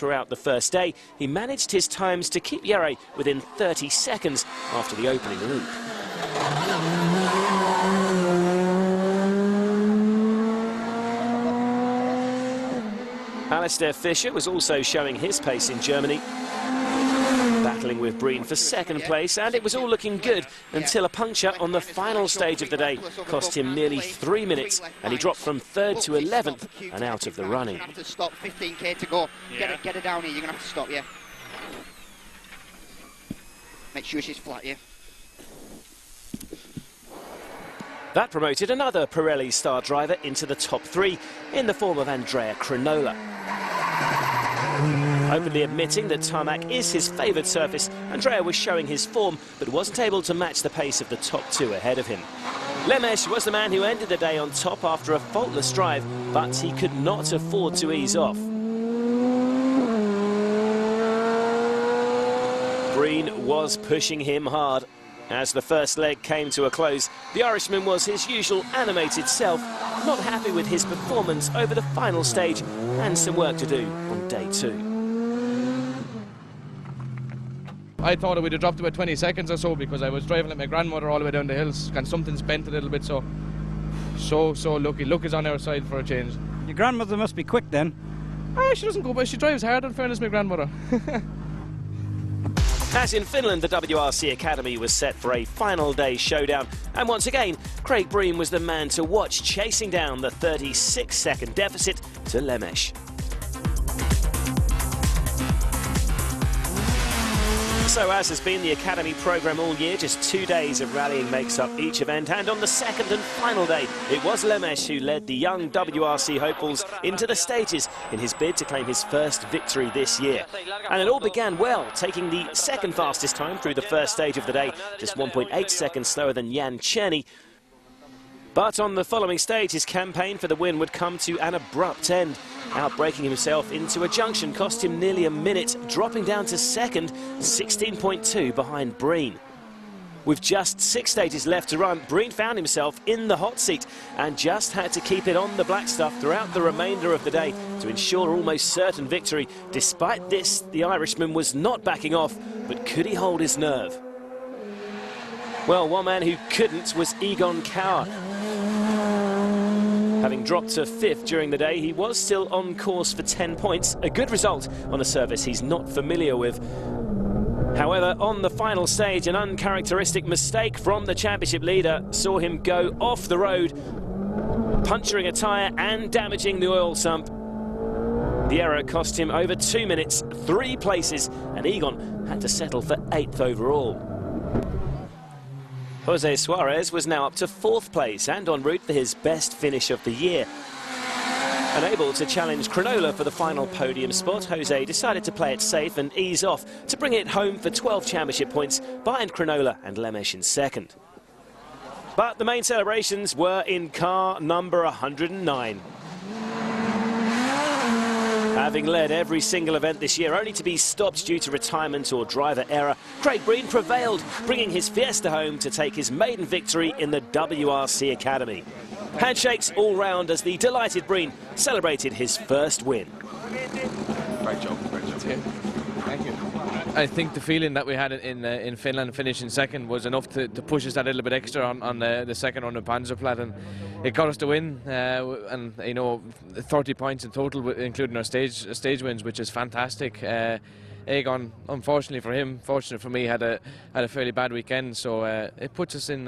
throughout the first day, he managed his times to keep Jere within 30 seconds after the opening loop. Alistair Fisher was also showing his pace in Germany, battling with Breen for second place, and it was all looking good until a puncture on the final stage of the day cost him nearly 3 minutes, and he dropped from 3rd to 11th and out of the running. You're going to have to stop, 15k to go. Get her down here, you're going to have to stop, yeah. Make sure she's flat, yeah. That promoted another Pirelli star driver into the top 3 in the form of Andrea Crinola. Openly admitting that tarmac is his favoured surface, Andrea was showing his form but wasn't able to match the pace of the top 2 ahead of him. Lemesh was the man who ended the day on top after a faultless drive, but he could not afford to ease off. Breen was pushing him hard. As the first leg came to a close, the Irishman was his usual animated self, not happy with his performance over the final stage and some work to do on day 2. I thought I would have dropped about 20 seconds or so because I was driving like my grandmother all the way down the hills and something's bent a little bit, so lucky. Luck is on our side for a change. Your grandmother must be quick then. She doesn't go, but she drives hard, in fairness, my grandmother. As in Finland, the WRC Academy was set for a final day showdown, and once again, Craig Breen was the man to watch, chasing down the 36-second deficit to Lemesh. So, as has been the Academy programme all year, just 2 days of rallying makes up each event, and on the second and final day, it was Lemesh who led the young WRC hopefuls into the stages in his bid to claim his first victory this year. And it all began well, taking the second fastest time through the first stage of the day, just 1.8 seconds slower than Jan Czerny. But on the following stage, his campaign for the win would come to an abrupt end. Outbreaking himself into a junction cost him nearly a minute, dropping down to second, 16.2 behind Breen. With just 6 stages left to run, Breen found himself in the hot seat and just had to keep it on the black stuff throughout the remainder of the day to ensure almost certain victory. Despite this, the Irishman was not backing off, but could he hold his nerve? Well, one man who couldn't was Egon Kauer. Having dropped to 5th during the day, he was still on course for 10 points, a good result on a surface he's not familiar with. However, on the final stage, an uncharacteristic mistake from the championship leader saw him go off the road, puncturing a tyre and damaging the oil sump. The error cost him over 2 minutes, 3 places, and Egon had to settle for 8th overall. Jose Suarez was now up to 4th place and en route for his best finish of the year. Unable to challenge Crinola for the final podium spot, Jose decided to play it safe and ease off to bring it home for 12 championship points behind Crinola and Lemesh in second. But the main celebrations were in car number 109. Having led every single event this year, only to be stopped due to retirement or driver error, Craig Breen prevailed, bringing his Fiesta home to take his maiden victory in the WRC Academy. Handshakes all round as the delighted Breen celebrated his first win. Great job, great job. Thank you. I think the feeling that we had in Finland finishing second was enough to push us that little bit extra on the second on the Panzerplatte, and it got us the win, and you know, 30 points in total, including our stage wins, which is fantastic. Egon, unfortunately for him, fortunate for me, had a fairly bad weekend, so it puts us in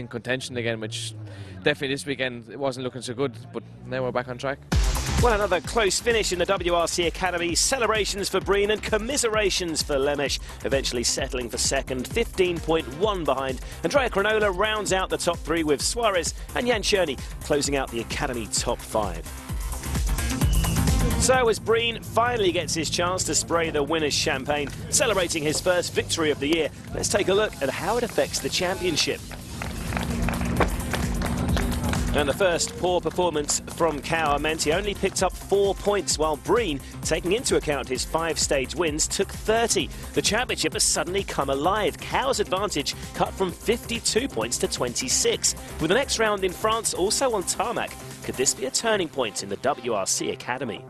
contention again, which definitely this weekend it wasn't looking so good, but now we're back on track. Well, another close finish in the WRC Academy. Celebrations for Breen and commiserations for Lemesh, eventually settling for second, 15.1 behind. Andrea Crinola rounds out the top 3 with Suarez and Jan Czerny closing out the Academy top 5. So as Breen finally gets his chance to spray the winner's champagne, celebrating his first victory of the year, let's take a look at how it affects the championship. And the first poor performance from Kauer meant he only picked up 4 points, while Breen, taking into account his 5-stage wins, took 30. The championship has suddenly come alive. Kauer's advantage cut from 52 points to 26. With the next round in France also on tarmac, could this be a turning point in the WRC Academy?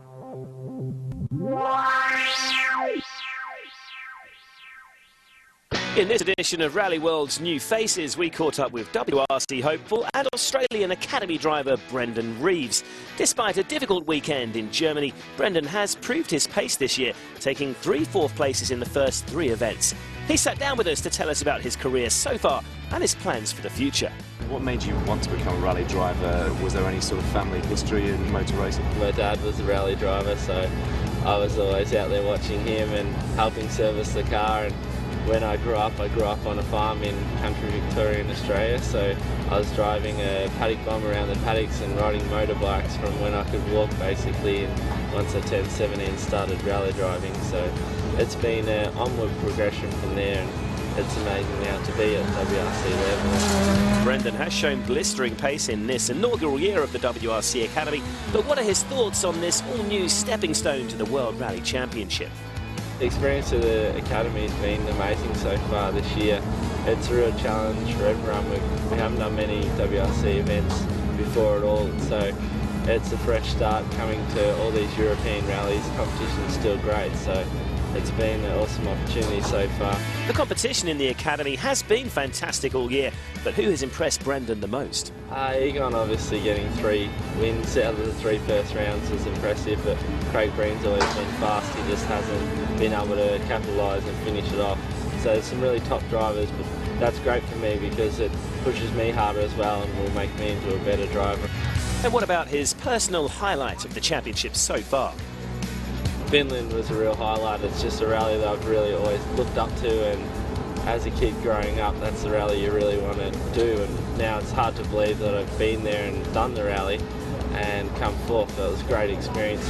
In this edition of Rally World's New Faces, we caught up with WRC hopeful and Australian Academy driver Brendan Reeves. Despite a difficult weekend in Germany, Brendan has proved his pace this year, taking 3 fourth places in the first 3 events. He sat down with us to tell us about his career so far and his plans for the future. What made you want to become a rally driver? Was there any sort of family history in motor racing? My dad was a rally driver, so I was always out there watching him and helping service the car. And when I grew up on a farm in country Victoria in Australia, so I was driving a paddock bomb around the paddocks and riding motorbikes from when I could walk basically, and once I turned 17 started rally driving, so it's been an onward progression from there, and it's amazing now to be at WRC level. Brendan has shown blistering pace in this inaugural year of the WRC Academy, but what are his thoughts on this all-new stepping stone to the World Rally Championship? The experience of the Academy has been amazing so far this year. It's a real challenge for everyone. We haven't done many WRC events before at all, so it's a fresh start coming to all these European rallies. The competition's still great, so it's been an awesome opportunity so far. The competition in the Academy has been fantastic all year, but who has impressed Brendan the most? Egon obviously getting 3 wins out of the 3 first rounds was impressive, but Craig Breen's always been fast. He just hasn't been able to capitalise and finish it off. So there's some really top drivers, but that's great for me because it pushes me harder as well and will make me into a better driver. And what about his personal highlight of the championship so far? Finland was a real highlight. It's just a rally that I've really always looked up to, and as a kid growing up, that's the rally you really want to do, and now it's hard to believe that I've been there and done the rally and come fourth. That was a great experience.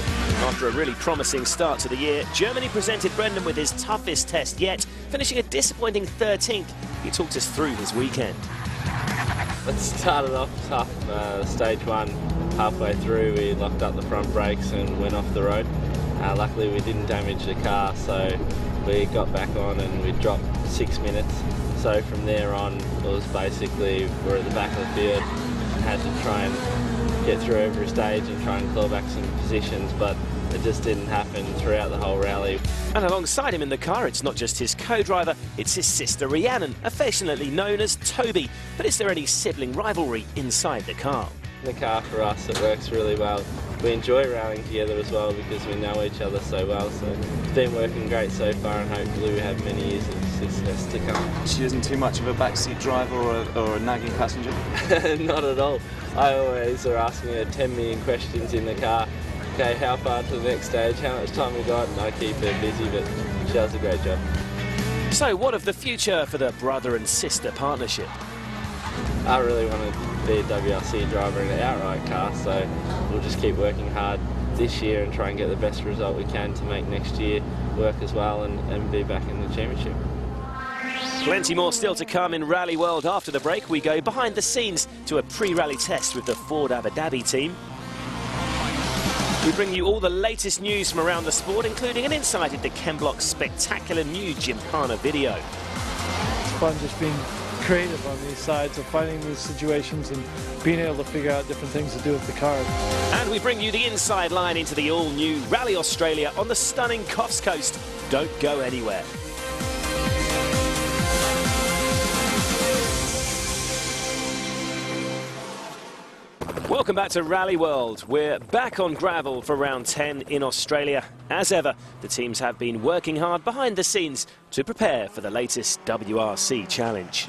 After a really promising start to the year, Germany presented Brendan with his toughest test yet, finishing a disappointing 13th. He talked us through his weekend. It started off tough. Stage 1, halfway through, we locked up the front brakes and went off the road. Luckily we didn't damage the car, so we got back on and we dropped 6 minutes. So from there on, it was basically we're at the back of the field and had to try and get through every stage and try and claw back some positions, but it just didn't happen throughout the whole rally. And alongside him in the car, it's not just his co-driver, it's his sister Rhiannon, affectionately known as Toby. But is there any sibling rivalry inside the car? The car for us, it works really well. We enjoy rallying together as well because we know each other so well, so it's been working great so far, and hopefully we have many years of success to come. She isn't too much of a backseat driver or a nagging passenger? Not at all. I always are asking her 10 million questions in the car. Okay, how far to the next stage, how much time we got, and I keep her busy, but she does a great job. So what of the future for the brother and sister partnership? I really want to be a WRC driver in an outright car, so we'll just keep working hard this year and try and get the best result we can to make next year work as well and be back in the championship. Plenty more still to come in Rally World. After the break, we go behind the scenes to a pre-rally test with the Ford Abu Dhabi team. We bring you all the latest news from around the sport, including an insight into Ken Block's spectacular new Gymkhana video. It's fun just being creative on these sides of finding these situations and being able to figure out different things to do with the car. And we bring you the inside line into the all-new Rally Australia on the stunning Coffs Coast. Don't go anywhere. Welcome back to Rally World. We're back on gravel for round 10 in Australia. As ever, the teams have been working hard behind the scenes to prepare for the latest WRC challenge.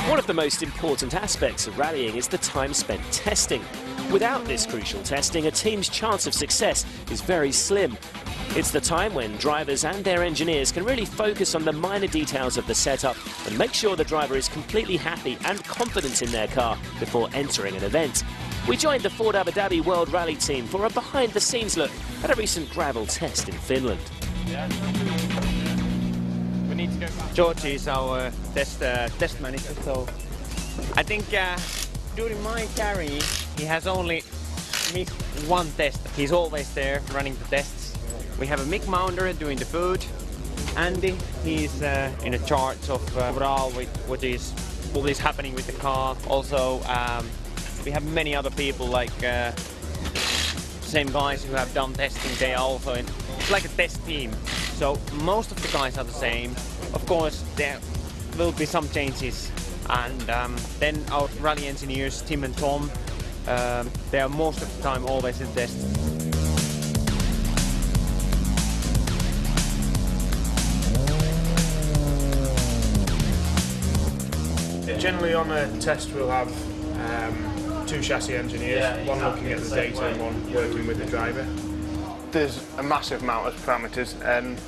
One of the most important aspects of rallying is the time spent testing. Without this crucial testing, a team's chance of success is very slim. It's the time when drivers and their engineers can really focus on the minor details of the setup and make sure the driver is completely happy and confident in their car before entering an event. We joined the Ford Abu Dhabi World Rally team for a behind-the-scenes look at a recent gravel test in Finland. We need to go back. George is our test manager, so I think during my career he has only missed 1 test. He's always there running the tests. We have a Mick Maunder doing the food. Andy, he's in charge of overall what is happening with the car. Also, we have many other people like same guys who have done testing. They are also in. It's like a test team. So most of the guys are the same. Of course, there will be some changes, and then our rally engineers, Tim and Tom, they are most of the time always in test. Generally on a test we'll have 2 chassis engineers, one looking at the data and one working with the driver. There's a massive amount of parameters, and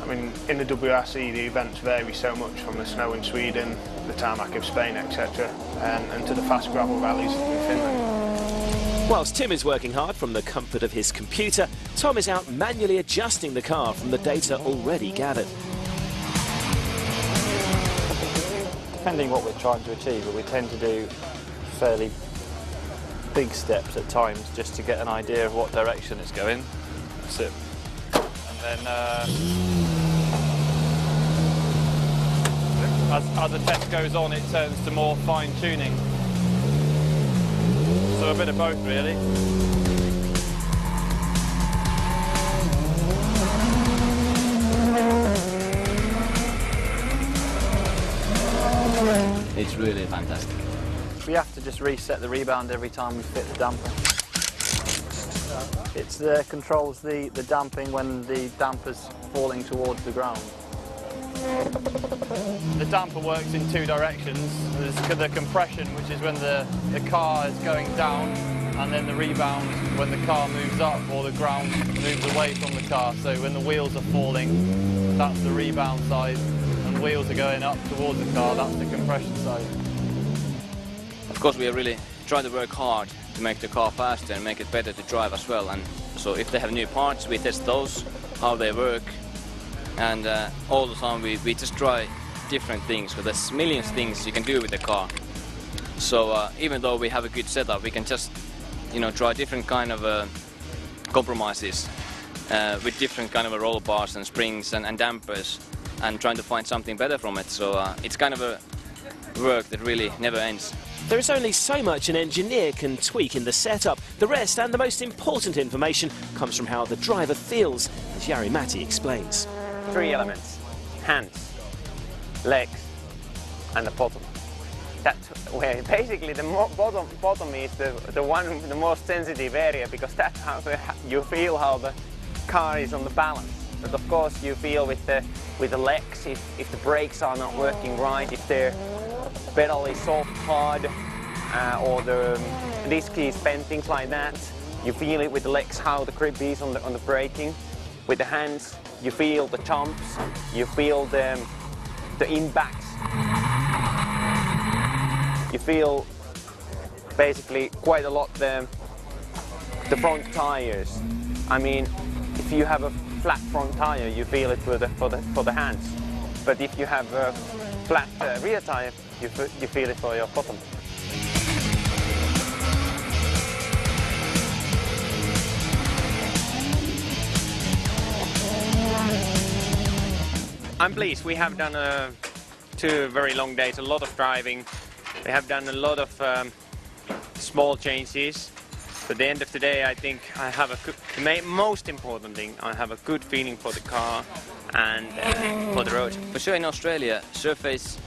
I mean in the WRC the events vary so much, from the snow in Sweden, the tarmac of Spain, etc., and to the fast gravel rallies in Finland. Whilst Tim is working hard from the comfort of his computer, Tom is out manually adjusting the car from the data already gathered. Depending what we're trying to achieve, but we tend to do fairly big steps at times just to get an idea of what direction it's going. So, and then as the test goes on, it turns to more fine-tuning. So a bit of both, really. It's really fantastic. We have to just reset the rebound every time we fit the damper. It controls the damping when the damper's falling towards the ground. The damper works in 2 directions. There's the compression, which is when the car is going down, and then the rebound when the car moves up or the ground moves away from the car. So when the wheels are falling, that's the rebound side, and wheels are going up towards the car, that's the compression side. Of course, we are really trying to work hard to make the car faster and make it better to drive as well. And so if they have new parts, we test those, how they work, and all the time we just try different things. So there's millions of things you can do with the car. So even though we have a good setup, we can just, you know, try different kind of compromises with different kind of roll bars and springs and dampers, and trying to find something better from it. So it's kind of a work that really never ends. There is only so much an engineer can tweak in the setup. The rest, and the most important information, comes from how the driver feels, as Jari Matti explains. 3 elements: hands, legs, and the bottom. That's where basically the bottom is the most sensitive area, because that's how you feel how the car is on the balance. But of course you feel with the legs if the brakes are not working right, if the pedal is soft, hard, or the disc is bent, things like that. You feel it with the legs, how the grip is on the braking. With the hands, you feel the jumps, you feel the impacts. You feel basically quite a lot the front tires. I mean, if you have a flat front tire, you feel it for the hands. But if you have a flat rear tire, you feel it for your bottom. I'm pleased. We have done 2 very long days, a lot of driving. We have done a lot of small changes. But at the end of the day, I think I have the most important thing, I have a good feeling for the car and for the road. For sure in Australia, surface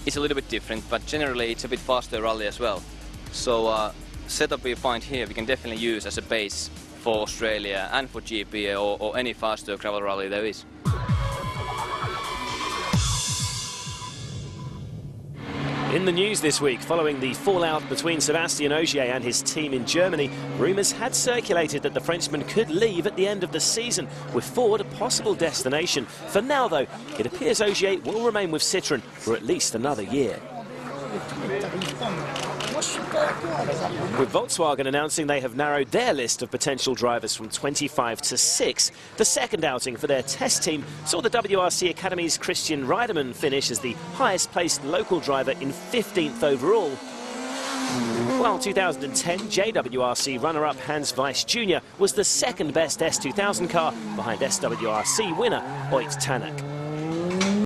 is a little bit different, but generally it's a bit faster rally as well. So setup we find here we can definitely use as a base for Australia and for GP or any faster gravel rally there is. In the news this week, following the fallout between Sebastian Ogier and his team in Germany, rumours had circulated that the Frenchman could leave at the end of the season, with Ford a possible destination. For now, though, it appears Ogier will remain with Citroën for at least another year. With Volkswagen announcing they have narrowed their list of potential drivers from 25 to 6, the second outing for their test team saw the WRC Academy's Christian Reidemann finish as the highest placed local driver in 15th overall. While 2010 JWRC runner-up Hans Weiss Jr. was the second best S2000 car behind SWRC winner Oyt Tanak.